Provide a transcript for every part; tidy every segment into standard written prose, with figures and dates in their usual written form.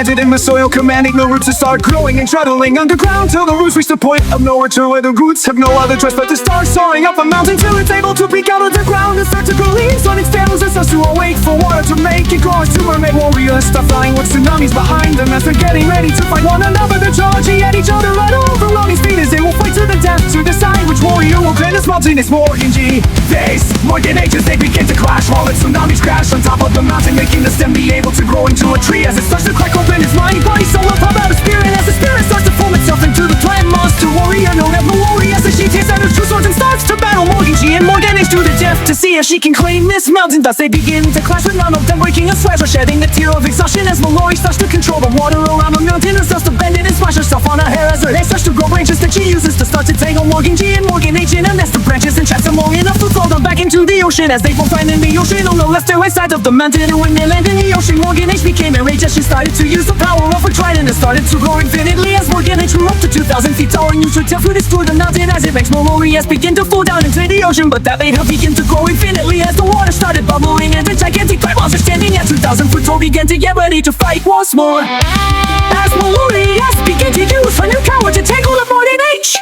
planted in the soil, commanding the roots to start growing and traveling underground till the roots reach the point of no return, where the roots have no other choice but to start soaring up a mountain till it's able to peek out of the ground and start to grow leaves on its stems and starts to awake for water to make it grow. As two mermaid warriors start flying with tsunamis behind them as they're getting ready to fight one another. They're charging at each other right over Lonnie's feet as they will fight to the death to decide which warrior will clear this mountain. It's Morgan G face Morgan H as they begin to clash while the tsunamis crash on top of the mountain, making the stem be able to grow into a tree as it starts to crack open its mighty body. So up about a spirit as the spirit starts to form itself into the plant monster warrior known as Malorie, as she takes out her two swords and starts to battle Morgan G and Morgan H to the death to see if she can claim this mountain. Thus they begin to clash with none of them breaking a sweat or shedding a tear of exhaustion as Malorie starts to control the water around the mountain and starts to bend it and splash herself on her hair as her hair starts to grow branches that she uses to start to tangle Morgan G and Morgan H in a nest of branches and traps them long enough to throw them back into the ocean as they both find in the ocean on the left and right side of the mountain. And when they land in the ocean, Morgan H became enraged as she started to use the power of her trident and started to grow infinitely as Morgan H grew up to 2,000 feet tall and used her tail to destroy the mountain as it makes Malorie as begin to fall down into the ocean. But that made her begin to grow infinitely as the water started bubbling and the gigantic fight monster standing at 2,000 foot tall began to get ready to fight once more. As Malorie began to use her new power to tackle the Morgan H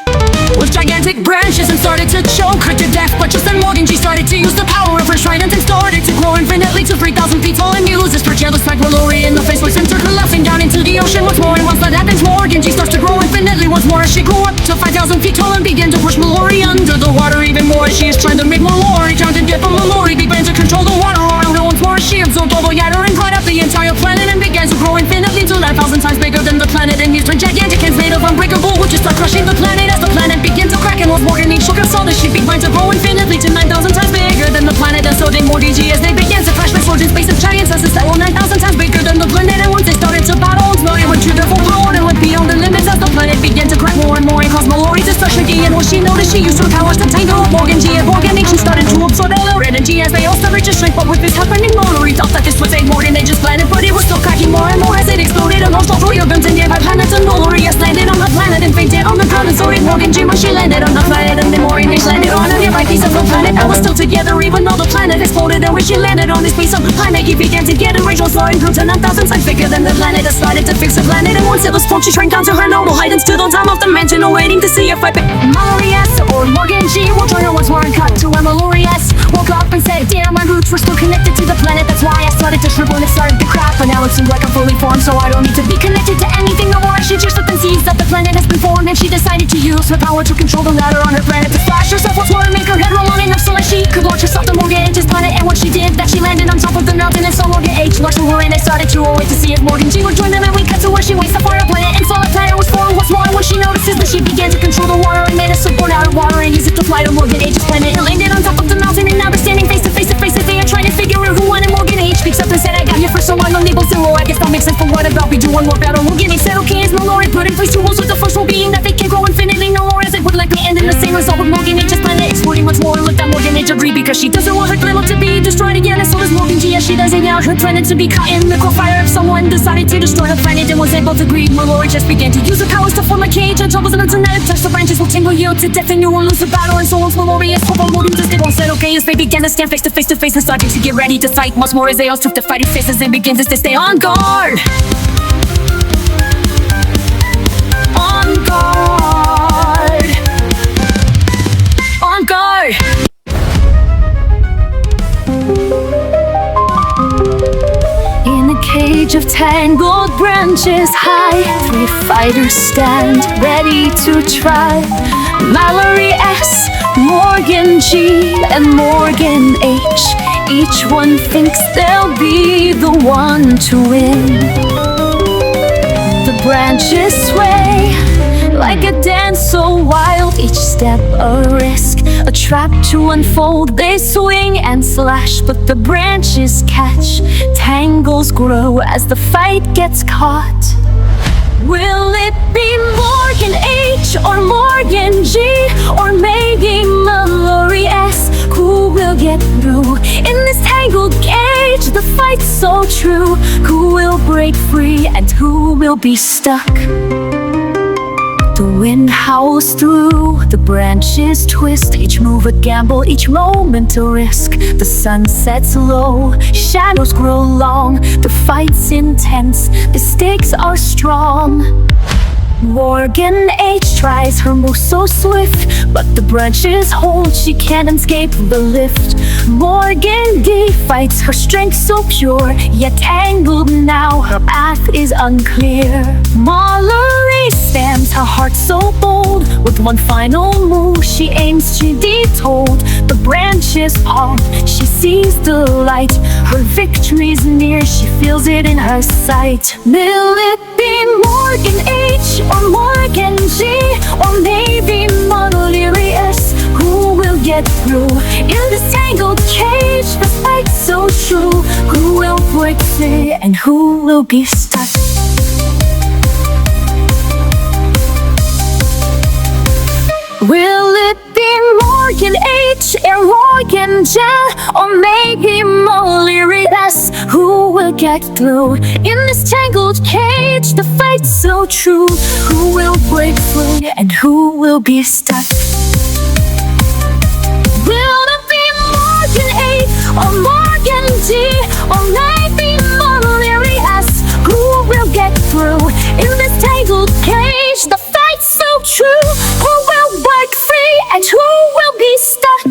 with gigantic branches and started to choke her to death. But just then Morgan G started to use the power of her trident and started to grow infinitely to 3,000 feet tall and uses her tail to strike Malorie in the face, which sent her collapsing down into the ocean once more. And once that happens, Morgan G starts to grow infinitely once more as she grew up to 5,000 feet tall and began to push Malorie under the water even more as she is trying to make Malorie drown to death. But Malorie began to control the water around her once more as she absorbed all the water and caught up the entire planet and began to grow infinitely to 9,000 times bigger than the planet and used her gigantic hands made of unbreakable wood to start crushing the planet as the planet began to crack. And once Morgan H shook her soul, that she began to grow infinitely to 9,000 times bigger than the planet. And so did Morgan G as they began to crash with swords in space of giants as that were 9,000 times bigger than the planet. And once they started to battle, Malorie went to their full blown and went beyond the limits as the planet began to crack more and more and caused Malorie to start shaking. And when she noticed, she used her powers to tangle Morgan G and Morgan H and started to absorb all her energy as they all started to shrink. But with this happening, Malorie thought that this was a Morgan H's planet, but it was still cracking more and more as it exploded and launched all three of them to nearby planets. And Malorie landed on the planet and fainted on the ground, and so did Morgan G when she landed on the planet. And then Morgan H landed on a nearby piece of the planet that was still together even though the planet exploded. And when she landed on this piece of the planet, he began to get enraged, soaring grew to 9,000 times bigger than the planet. Decided to fix the planet, and once it was formed, she shrank down to her normal height and stood on top of the mansion, waiting to see if Malorie or Morgan G will join her once more. And cut to where Malorie woke up and said, "Damn, my roots were still connected to the planet. That's why I started to shrivel and it started to crack. But now it seems like I'm fully formed, so I don't need to be connected to anything no more." She just looked and sees that the planet has been formed, and she decided to use her power to control the ladder on her planet to splash herself once more and make her head roll long enough so that she could launch herself to Morgan H's planet. And when she did that, she landed on top of the mountain, and so Morgan H launched her and they started to wait to see if Morgan G would join them. And we cut to where she waits up for her planet and saw the planet was formed once more. And when she notices that, she began to control the water and made a support out of water and used it to fly to Morgan H's planet and landed on top of the mountain. And now they're standing face to face as they are trying to figure out who won. And Morgan H speaks up and said, "I got you for so long, unable to roll. I guess that makes sense for what about we do one more battle." Morgan H said, "Okay," as Malorie put in place two rules, with the first rule being that they can grow infinitely no more, as it would likely end in the same result with Morgan H's planet exploding once more. And with that, Morgan H agreed because she doesn't want her planet to be destroyed again, and so does Morgan G as she doesn't want her planet to be caught in the crossfire if someone decided to destroy her planet and was able to agree. Malorie just began to use her powers to form a cage, and troubles and internet touch the branches will tingle you to death and you will lose the battle. And so once Malorie is hopeful, Morgan just did said okay as they began to stand face to face and started to get ready to fight once more as they all took to fighting faces and began to stay on guard. On guard. On guard. In a cage of tangled branches high, three fighters stand ready to try. Malorie S, Morgan G, and Morgan H. Each one thinks they'll be the one to win. The branches sway like a dance so wild, each step a risk, a trap to unfold. They swing and slash, but the branches catch. Tangles grow as the fight gets caught. Will it be Morgan H or Morgan G, or maybe Malorie S? Who will get through in this tangled cage? The fight's so true. Who will break free and who will be stuck? The Wind howls through, the branches twist. Each move a gamble, each moment a risk. The sun sets low, shadows grow long. The fight's intense, the stakes are strong. Morgan H tries her move so swift, but the branches hold, she can't escape the lift. Morgan D fights, her strength so pure, yet tangled now, her path is unclear. Malorie stands, her heart so bold. With one final move she aims, she told. The branches palm, she sees the light. Her victory's near, she feels it in her sight. Will it be Morgan H or Morgan G, or maybe Malorie S? Who will get through in this tangled cage? The fight's so true. Who will break free and who will be stuck? Will it be Morgan H or Morgan J, or maybe Malorie S? Who will get through in this tangled cage? The fight's so true. Who will break free and who will be stuck? Will it be Morgan A or Morgan D, or maybe Malorie S? Who will get through in this tangled cage? The fight's so true. Who will break free and who will be stuck?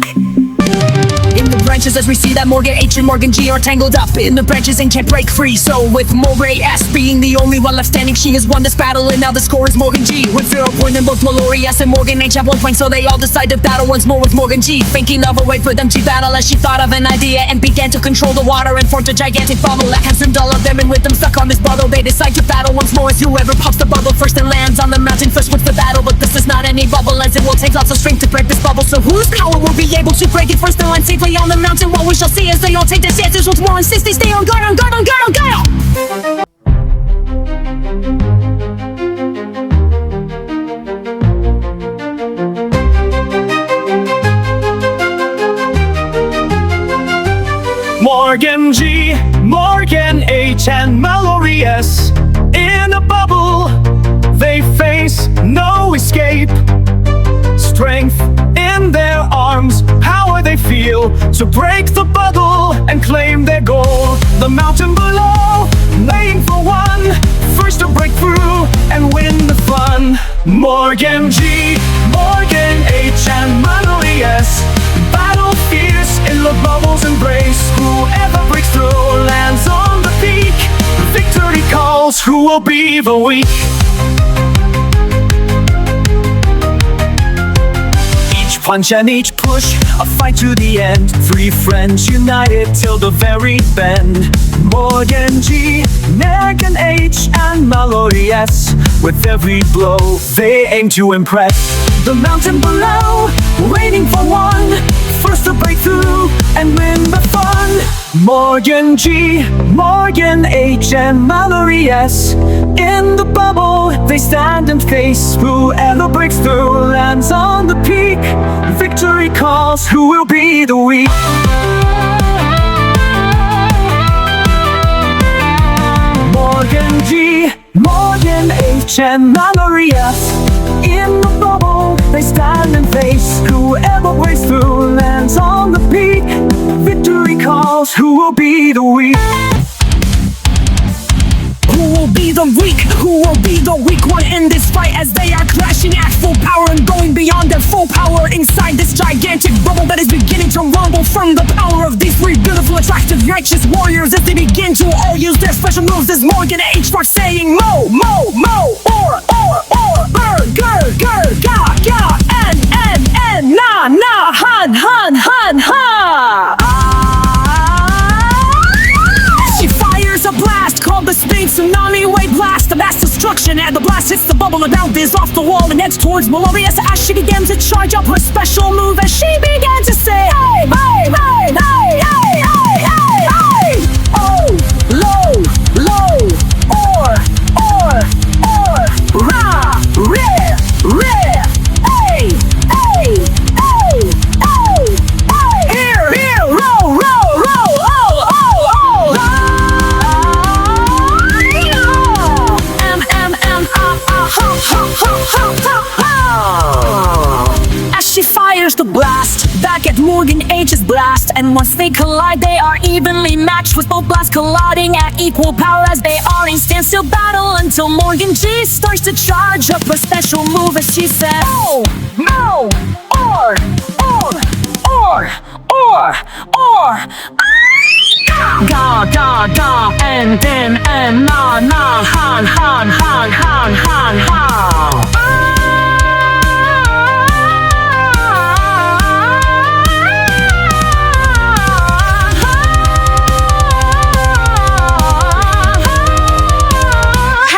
In the branches as we see that Morgan H and Morgan G are tangled up in the branches and can't break free. So with Malorie S being the only one left standing, she has won this battle and now the score is Morgan G with 0 point, and both Malorie S and Morgan H have 1 point. So they all decide to battle once more with Morgan G, thinking of a way for them to battle as she thought of an idea and began to control the water and formed a gigantic bubble that consumed all of them. And with them stuck on this bubble, they decide to battle once more as whoever pops the bubble first and lands on the mountain first wins the battle. But this is not any bubble, as it will take lots of strength to break this bubble. So whose power will be able to break it first and land safely on the mountain? What we shall see as they all take their chances once more, insist they stay on guard, on guard, on guard, on guard. Morgan G, Morgan H, and Malorie S. In a bubble, they face no escape. Strength in their arms, power they feel to break the bubble and claim their goal. The mountain below, laying for one, first to break through and win the fun. Morgan G, Morgan H, and Malorie S. Battle fierce in the bubble's embrace. Whoever breaks through lands on the peak. Victory calls, who will be the weak? Punch and each push, a fight to the end. 3 friends united till the very bend. Morgan G, Morgan H, and Malorie S. With every blow, they aim to impress. The mountain below, waiting for one, first to break through and win the fun. Morgan G, Morgan H, and Malorie S. In the bubble, they stand and face. Whoever breaks through lands on the peak. Victory calls, who will be the weak? Morgan G, Morgan H, and Malorie S. In the bubble, they stand and face. Whoever breaks through lands on the peak. Victory calls, who will be the weak? Who will be the weak? Who will be the weak one in this fight as they are crashing at full power and going beyond their full power inside this gigantic bubble that is beginning to rumble from the power of these 3 beautiful, attractive, righteous warriors as they begin to all use their special moves as Morgan H starts saying mo, mo, mo, or, gur, ga, and, na, hun, hun, hun, ha. She fires a blast called the Spain Tsunami Wave Blast. The mass destruction and the blast hits the bubble and bounces off the wall and heads towards Malorie as she began to charge up her special move as she began to say, hey, hey, hey, hey, hey, hey, hey, hey, oh, low, ra, re, hey, hey, hey, hey, here, row, ha, ha, ha, ha. yet Morgan H's blast. And once they collide, they are evenly matched, with both blasts colliding at equal power as they are in standstill battle until Morgan G starts to charge up a special move as she says, "Oh, no, or, ga ga ga, and then and na na han han han han han ha."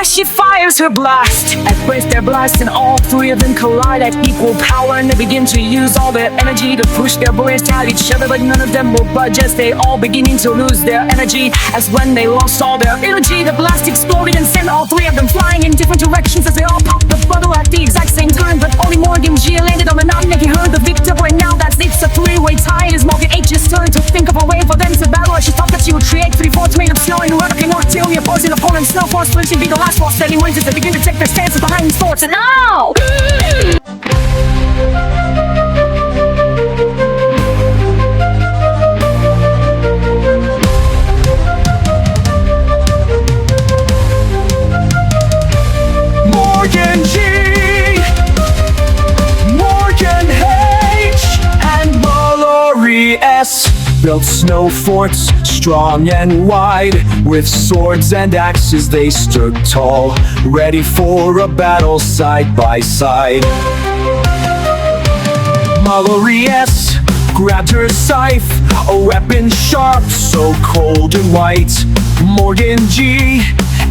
She fires her blast. At first they're blasting, all three of them collide at equal power, and they begin to use all their energy to push their blades at each other, but none of them will budge as they all beginning to lose their energy. As when they lost all their energy, the blast exploded and sent all three of them flying in different directions as they all popped the bubble at the exact same time. But only Morgan G landed on the knot, making her the victor. But now that it's a three-way tie, it is Morgan H's turn to think of a way for them to battle. She thought that she would create 3 forts made of snow and rubber cannot till the opposing opponent's snow force flinching be the last force standing wins as they begin to take their stances behind these forts. And now Morgan G, Morgan H, and Malorie S built snow forts strong and wide. With swords and axes they stood tall, ready for a battle side by side. Malorie S grabbed her scythe, a weapon sharp, so cold and white. Morgan G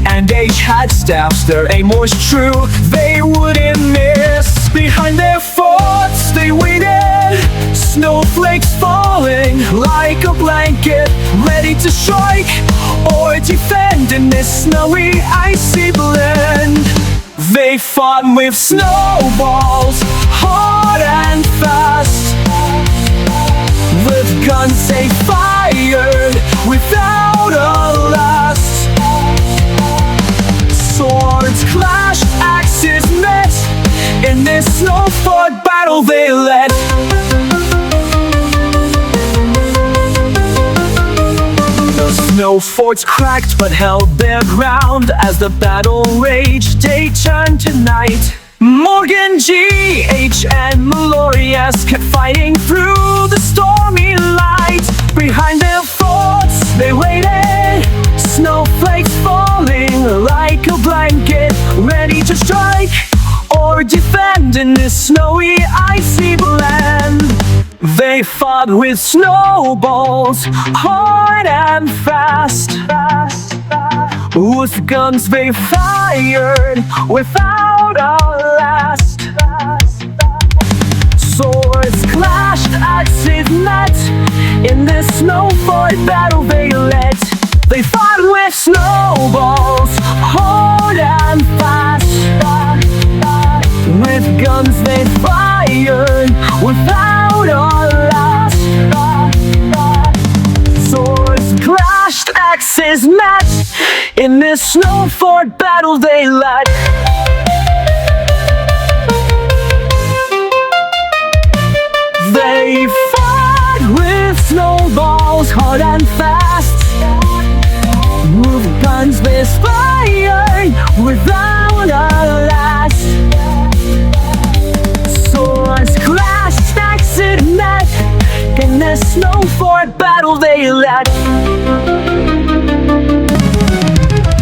and H had staffs, their aim was true, they wouldn't miss. Behind their forts they waited, snowflakes falling like a blanket, ready to strike or defend in this snowy, icy blend. They fought with snowballs, hard and fast. With guns they fired without a last. Swords clashed, axes met, in this snow fort battle they led. The snow forts cracked but held their ground. As the battle raged, day turned to night. Morgan G, H, and Malorie S kept fighting through the stormy light. Behind their forts they waited, snowflakes falling like a blanket, ready to strike or defend in this snowy, icy blend. They fought with snowballs, hard and fast. With guns they fired without a last. Swords clashed, axes met, in this snow fort battle they led. They fought with snowballs, hard and fast. With guns they fired without a last. Swords clashed, axes met, in this snow fort battle they led. They fought with snowballs, hard and fast. With guns they fired without a last. Swords clashed, axes met, in this snow fort battle they led.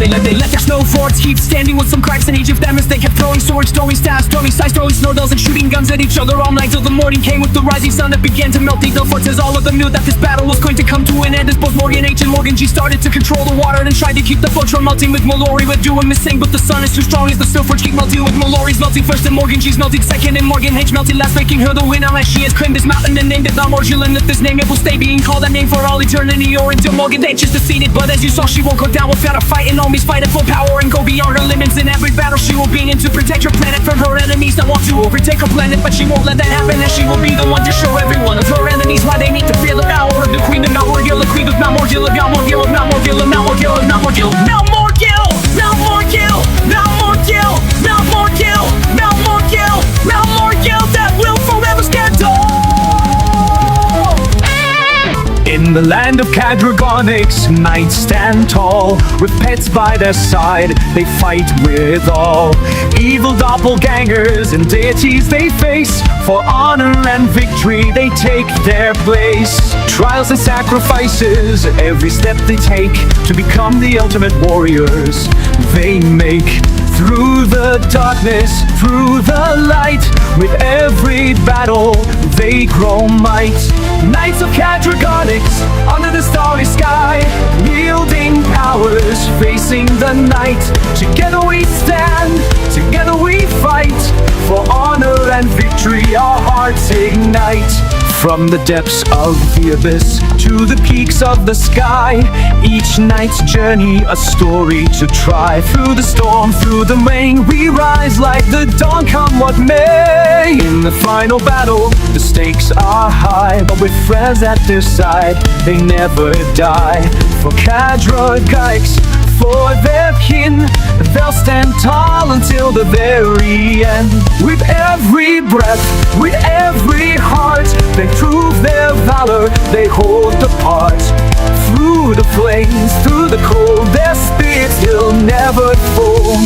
They let their snow forts keep standing with some cracks in each of them as they kept throwing swords, throwing staffs, throwing scythes, throwing snowballs, and shooting guns at each other all night till the morning came with the rising sun that began to melt the forts. As all of them knew that this battle was going to come to an end, as both Morgan H and Morgan G started to control the water and tried to keep the forts from melting. With Malorie with doing missing, but the sun is too strong as the snow forts keep melting. With Malorie's melting first and Morgan G's melting second, and Morgan H melting last, making her the winner as she has claimed this mountain and named it the Morgill. And with this name it will stay being called that name for all eternity, or until Morgan H is defeated. But as you saw, she won't go down without a fight, and always fight at full power and go beyond her limits. In every battle she will be in to protect her planet from her enemies that want to overtake her planet. But she won't let that happen, as she will be the one to show every one of her enemies why they need to fear the power of the queen of Mount Morgill, the queen of Mount Morgill, of Mount Morgill, of Mount Morgill, of Mount Morgill, of Mount Morgill, Mount Morgill, Mount Morgill, Mount Morgill, Mount Morgill, Mount Morgill, Mount Morgill, that will forever stand tall. of Cadragonics, knights stand tall. With pets by their side, they fight with all. Evil doppelgangers and deities they face. For honor and victory they take their place. Trials and sacrifices, every step they take to become the ultimate warriors they make. Through the darkness, through the light, with every battle they grow might. Knights of Cadragonics, under the starry sky, wielding powers, facing the night. Together we stand, together we fight. For honor and victory our hearts ignite. From the depths of the abyss to the peaks of the sky, each night's journey a story to try. Through the storm, through the rain, we rise like the dawn, come what may. In the final battle, the stakes are high, but with friends at their side, they never die. For Cadragonics, for their kin, they'll stand tall until the very end. With every breath, with every heart, they prove their valor, they hold the part. Through the flames, through the cold, their spirits will never fall.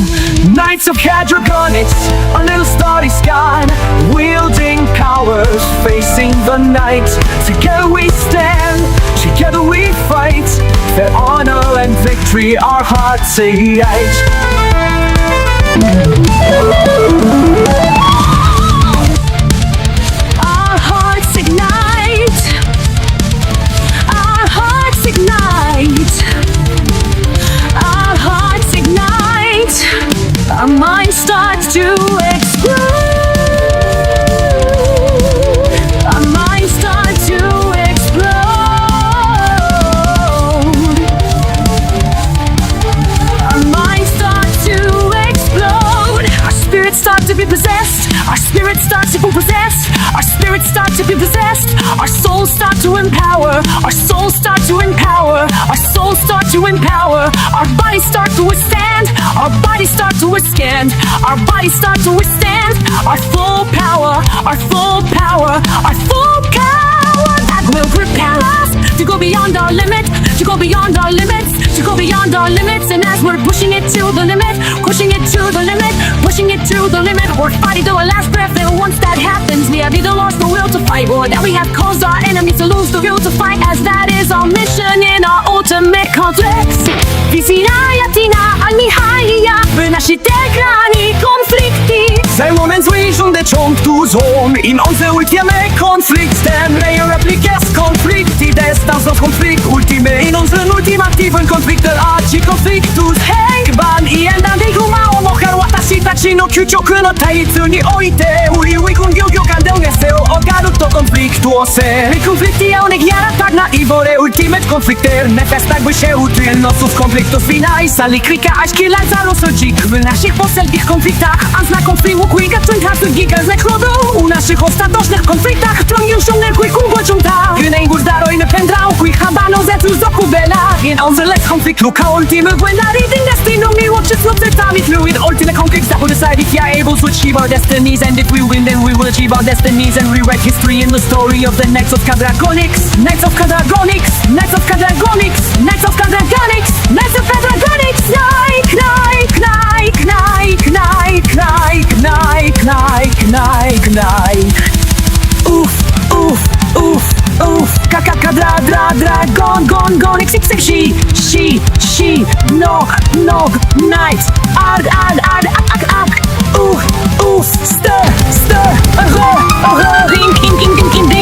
Knights of Cadragonics, under the starry sky, wielding powers, facing the night. Together we stand, together we fight. Their honor and victory our hearts ignite. Our hearts ignite. Our hearts ignite. Our hearts ignite. Our minds start to explode. Our minds start to explode. Our minds start to explode. Our spirits start to be possessed. Our spirits start to be possessed. Our spirits start to be possessed. Our souls start to empower. Our souls start to empower. Our souls start to empower. Our bodies start to withstand. Our bodies start to withstand. Our bodies start to withstand. Our full power. Our full power. Our full power that will prepare us to go beyond our limit. To go beyond our limits. To go beyond our limits. And as we're pushing it to the limit, pushing it to the limit, pushing it to the limit, we're fighting to our last breath. And once that happens, we have either lost the will to fight, or that we have caused our enemies to lose the will to fight, as that is our mission in our ultimate conflicts. Wiziraja tina almihaja, by naši tegrani konflikti. Sei moment zły schon der Chomp du Zone. In unser ultime Konflikt, stand layer replikas konflikti. Destans of konflikt ultime. In unseren ultimativen Konflikten archi konfliktus. Hei, ban i endan de guma o moharu watashi tachi no kyuchoku no taitsu ni oite. Uri wikun gyogyo kandel nese o ogaru to konfliktu ose. I konflikti ja onek jara tak na ivore ultimate konflikter. Nefes tak by się uczył nosów konfliktów finaj. Sali krika aż kilać za rozsądzik. W naszych poselskich konfliktach, a zna konfliktu Quiga czynkarsu giga z nekrodu. U naszych ostatecznych konfliktach Tron już ściągnęły kungłoczą ta. Gynęj gór darojny pędrał Quick habano zetu z okubela. In onze les konflikt luka ultime Gwenda reading destino miło czysto cytami fluid. Ultimate conflicts that will decide if you're able to achieve our destinies. And if we win then we will achieve our destinies. And rewrite history in the story of the Knights of Cadragonics. Knights of Cadragonics. Knights of Cadragonics. Knights of Cadragonics. Knights of Cadragonics. Nike, Nike, Nike, Nike, Nike, Nike, Nike, Nike, Nike, Nike. Oof, oof, oof, oof. Kadra, dra, gon, xxx, she, nog, night. Ard, ak. Oof, stir, ring, king.